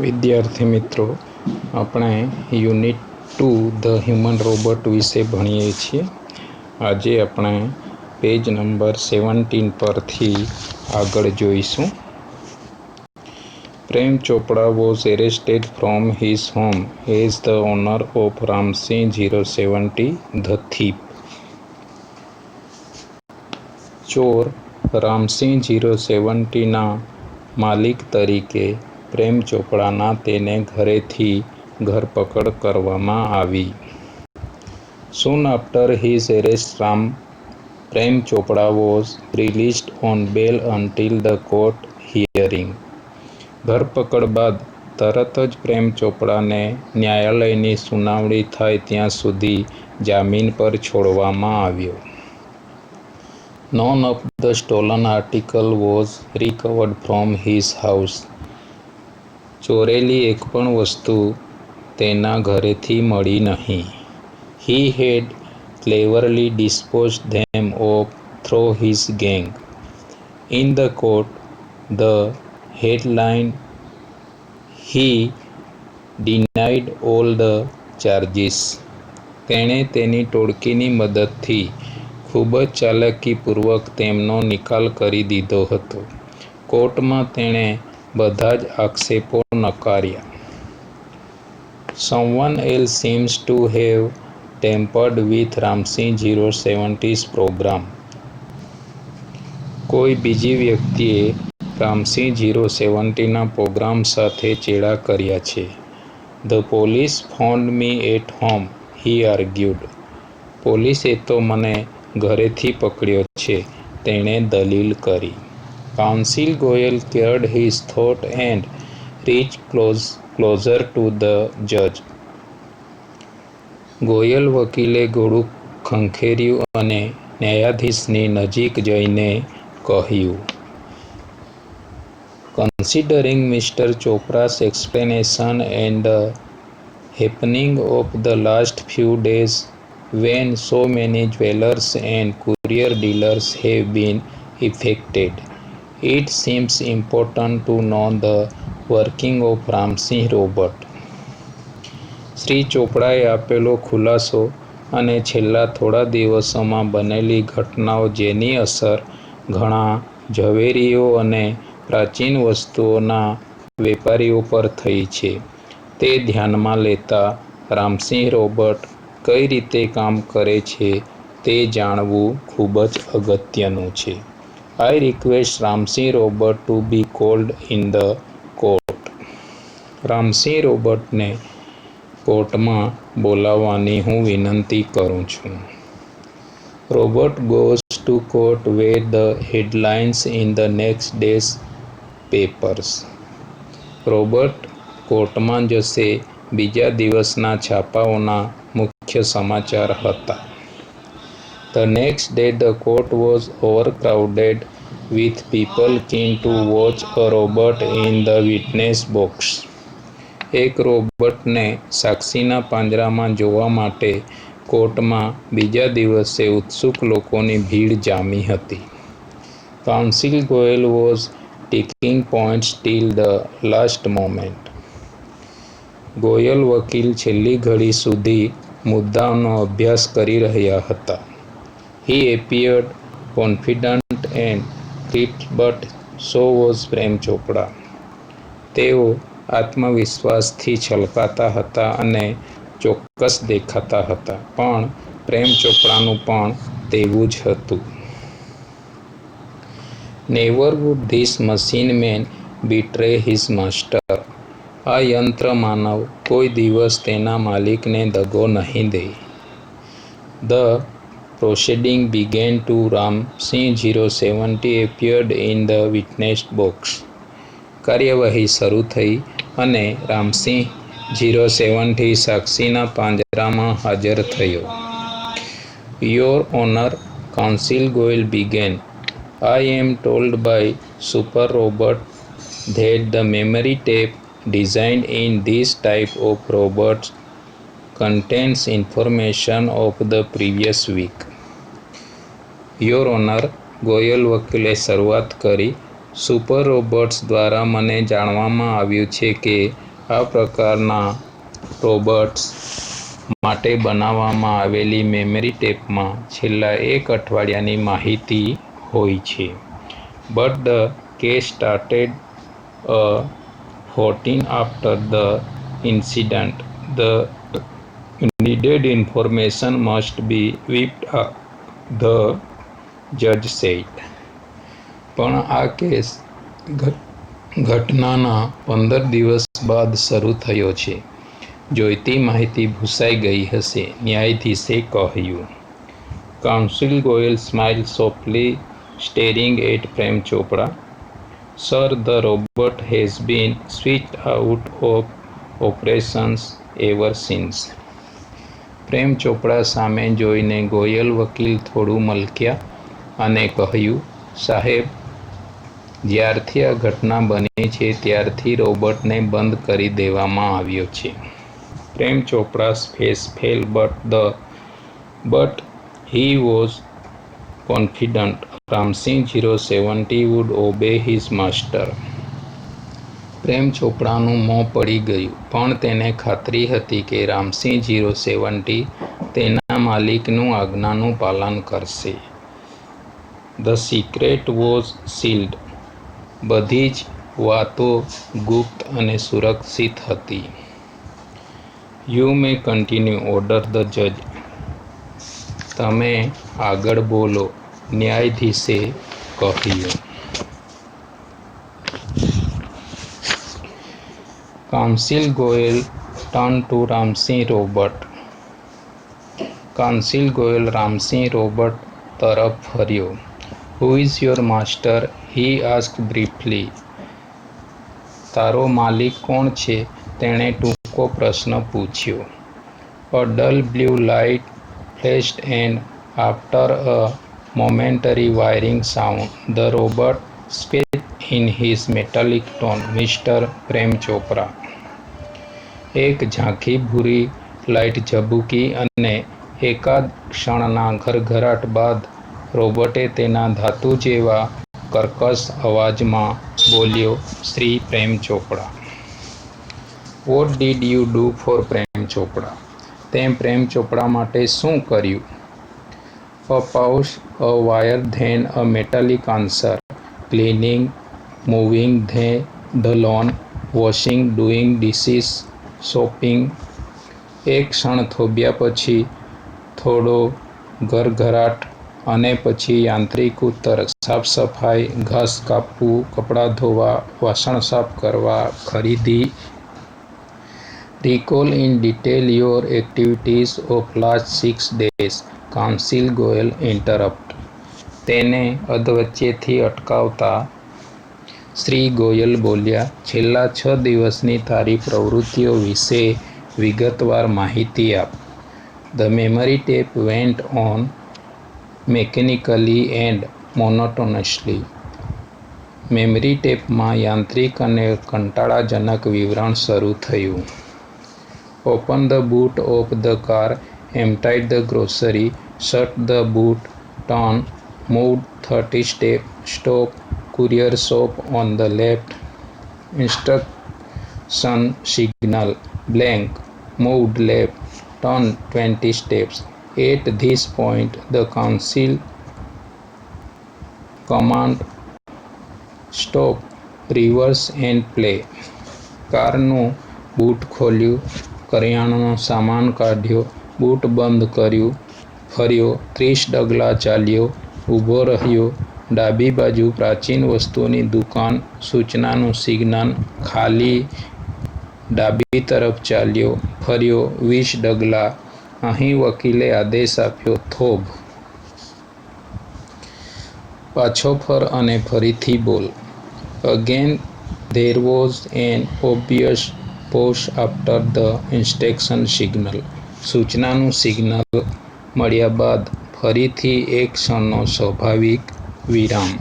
વિદ્યાર્થી મિત્રો, આપણે યુનિટ 2 ધ હ્યુમન રોબોટ વિશે ભણીએ છીએ. આજે આપણે પેજ નંબર 17 પરથી આગળ જોઈશું. પ્રેમ ચોપડા was arrested from his home as the owner of Ramsi 070 the thief. ચોર રામસી 070 ના માલિક તરીકે પ્રેમ ચોપડાના તેને ઘરેથી ધરપકડ કરવામાં આવી. Soon after his arrest, Prem Chopra was released on bail until the court hearing. ધરપકડ બાદ તરત જ પ્રેમ ચોપડાને ન્યાયાલયની સુનાવણી થાય ત્યાં સુધી જામીન પર છોડવામાં આવ્યો. None of the stolen article was recovered from his house. ચોરેલી એક પણ વસ્તુ તેના ઘરેથી મળી નહીં. He had cleverly disposed them of through his gang. In the court, the headline, "He denied all the charges." તેણે તેની ટોળકીની મદદથી ખૂબ જ ચાલાકીપૂર્વક તેમનો નિકાલ કરી દીધો હતો. કોર્ટમાં તેણે બધા જ આક્ષેપો નકાર્યા. Someone else seems to have tampered with Ramsey 070's program. કોઈ બીજી વ્યક્તિએ રામસી 070ના પ્રોગ્રામ સાથે ચેડા કર્યા છે. The police found me at home, he argued. પોલીસે તો મને ઘરેથી પકડ્યો છે, તેણે દલીલ કરી. Counsel Goyal cleared his throat and reached closer to the judge. Goyal વકીલે ગળું ખંખેર્યું અને ન્યાયાધીશની નજીક જઈને કહ્યું, Considering Mr. Chopra's explanation and the happening of the last few days when so many jewelers and courier dealers have been affected, it seems important to know the working of Ramsey robot. Shri ચોપડાએ આપેલો ખુલાસો અને છેલ્લા થોડા દિવસોમાં બનેલી ઘટનાઓ જેની અસર ઘણા ઝવેરીઓ અને પ્રાચીન વસ્તુઓના વેપારીઓ પર થઈ છે, તે ધ્યાનમાં લેતા રામસી રોબોટ કઈ રીતે કામ કરે છે તે જાણવું ખૂબ જ અગત્યનું છે. I request Ramsey robot to be called in the court. Ramsi રોબોટને કોર્ટમાં બોલાવવાની હું વિનંતી કરું છું. Robot goes to court where the headlines in the next day's papers. Robot કોર્ટમાં જશે, બીજા દિવસના છાપાઓના મુખ્ય સમાચાર હતા. The next day the court was overcrowded with people keen to watch a robot in the witness box. એક રોબોટને સાક્ષીના પાંજરામાં જોવા માટે કોર્ટમાં બીજા દિવસે ઉત્સુક લોકોની ભીડ જામી હતી. Counsel Goyal was taking points till the last moment. Goyal વકીલ છેલ્લી ઘડી સુધી મુદ્દાઓનો અભ્યાસ કરી રહ્યા હતા. He appeared confident and crisp, but so was Prem Chopra. તેઓ આત્મવિશ્વાસથી છલકાતા હતા અને ચોક્કસ દેખાતા હતા, પણ પ્રેમ ચોપડાનું પણ તેવું જ હતું. Never would this machine man betray his master. આ યંત્ર માનવ કોઈ દિવસ તેના માલિકને દગો નહીં દે. The proceeding began to Ramsey 070 appeared in the witness box. કાર્યવાહી શરૂ થઈ અને રામસી 070 સાક્ષીના પાંજરામાં હાજર થયો. Your Honor, Counsel Goyal began. I am told by Super Robot that the memory tape designed in this type of robots contains information of the previous week. Your Honor, Goyal વકીલે શરૂઆત કરી, સુપર રોબોટ્સ દ્વારા મને જાણવામાં આવ્યું છે કે આ પ્રકારના રોબોટ્સ માટે બનાવવામાં આવેલી મેમરી ટેપમાં છેલ્લા 1 અઠવાડિયાની માહિતી હોય છે. But the case started a 14 after the incident. The needed information must be whipped up, the judge said. પણ આ કેસ ઘટનાના 15 દિવસ બાદ શરૂ થયો છે. જોઈતી માહિતી ભૂસાઈ ગઈ હશે, ન્યાયાધીશે કહ્યું. Counsel Goyal smiled softly, staring at Prem Chopra. Sir, the robot has been switched out of operations ever since. પ્રેમ ચોપડા સામે જોઈને ગોયલ વકીલ થોડું મલક્યા અને કહ્યું, સાહેબ, જ્યારથી આ ઘટના બની છે ત્યારથી રોબોટને બંધ કરી દેવામાં આવ્યો છે. પ્રેમ ચોપડા's face fell, but he was confident Ramsing 070 would obey his master. પ્રેમ ચોપડાનું મોં પડી ગયું, પણ તેને ખાતરી હતી કે રામસિંહ 070 તેના માલિકનું આજ્ઞાનું પાલન કરશે. The secret was sealed. બધી જ વાતો ગુપ્ત અને સુરક્ષિત હતી. You may continue, ordered the judge. તમે આગળ બોલો, ન્યાયાધીશે કહ્યું. Counsel Goyal turned to Ramsingh robot. Counsel Goyal Ramsingh robot તરફ ફર્યો. Who is your master? He asked briefly. તારો માલિક કોણ છે? તેણે ટૂંકો પ્રશ્ન પૂછ્યો. A dull blue light flashed and after a momentary whirring sound, the robot spoke in his metallic tone, Mr. Prem Chopra. એક ઝાંખી ભૂરી લાઇટ ઝબૂકી અને એકાદ ક્ષણના ઘરઘરાટ બાદ રોબોટે તેના ધાતુ જેવા કર્કશ અવાજમાં બોલ્યો, શ્રી પ્રેમ ચોપડા. What did you do for પ્રેમ ચોપડા? તેં પ્રેમ ચોપડા માટે શું કર્યું? A pause, a wire, then a metallic answer. Cleaning, moving the lawn, washing, doing dishes, shopping. એક ક્ષણ થોભ્યા પછી થોડો ઘરઘરાટ અને પછી યાંત્રિક ઉત્તર, સાફ સફાઈ, ઘાસ કાપવું, કપડાં ધોવા, વાસણ સાફ કરવા, ખરીદી. Recall in detail your activities of last 6 days. Council Goyal interrupt. તેને અધવચ્ચેથી અટકાવતા શ્રી ગોયલ બોલ્યા, છેલ્લા 6 દિવસની તારી પ્રવૃત્તિઓ વિશે વિગતવાર માહિતી આપ. The memory tape went on mechanically and monotonously. Memory ટેપમાં યાંત્રિક અને કંટાળાજનક વિવરણ શરૂ થયું. Open the boot of the car, emptied the grocery, shut the boot, turn, moved 30 steps, stop, courier shop on the left, instruction signal, blank, moved left, turn 20 steps. At this point, the council command, stop, reverse and play. કારનું boot ખોલ્યું, કરિયાણાનો સામાન કાઢ્યો, boot બંધ કર્યું, ફર્યો, 30 ડગલાં ચાલ્યો, ઊભો રહ્યો, ડાબી બાજુ પ્રાચીન વસ્તુની દુકાન, સૂચનાનું સિગ્નલ, ખાલી, ડાબી તરફ ચાલ્યો, ફર્યો, 20 ડગલાં. અહીં વકીલે આદેશ આપ્યો, થોભ. પાછો ફર અને ફરીથી બોલ. Again there was an obvious pause after the instruction signal. સૂચનાનું સિગ્નલ મળ્યા બાદ ફરીથી એક ક્ષણનો સ્વાભાવિક વિરામ.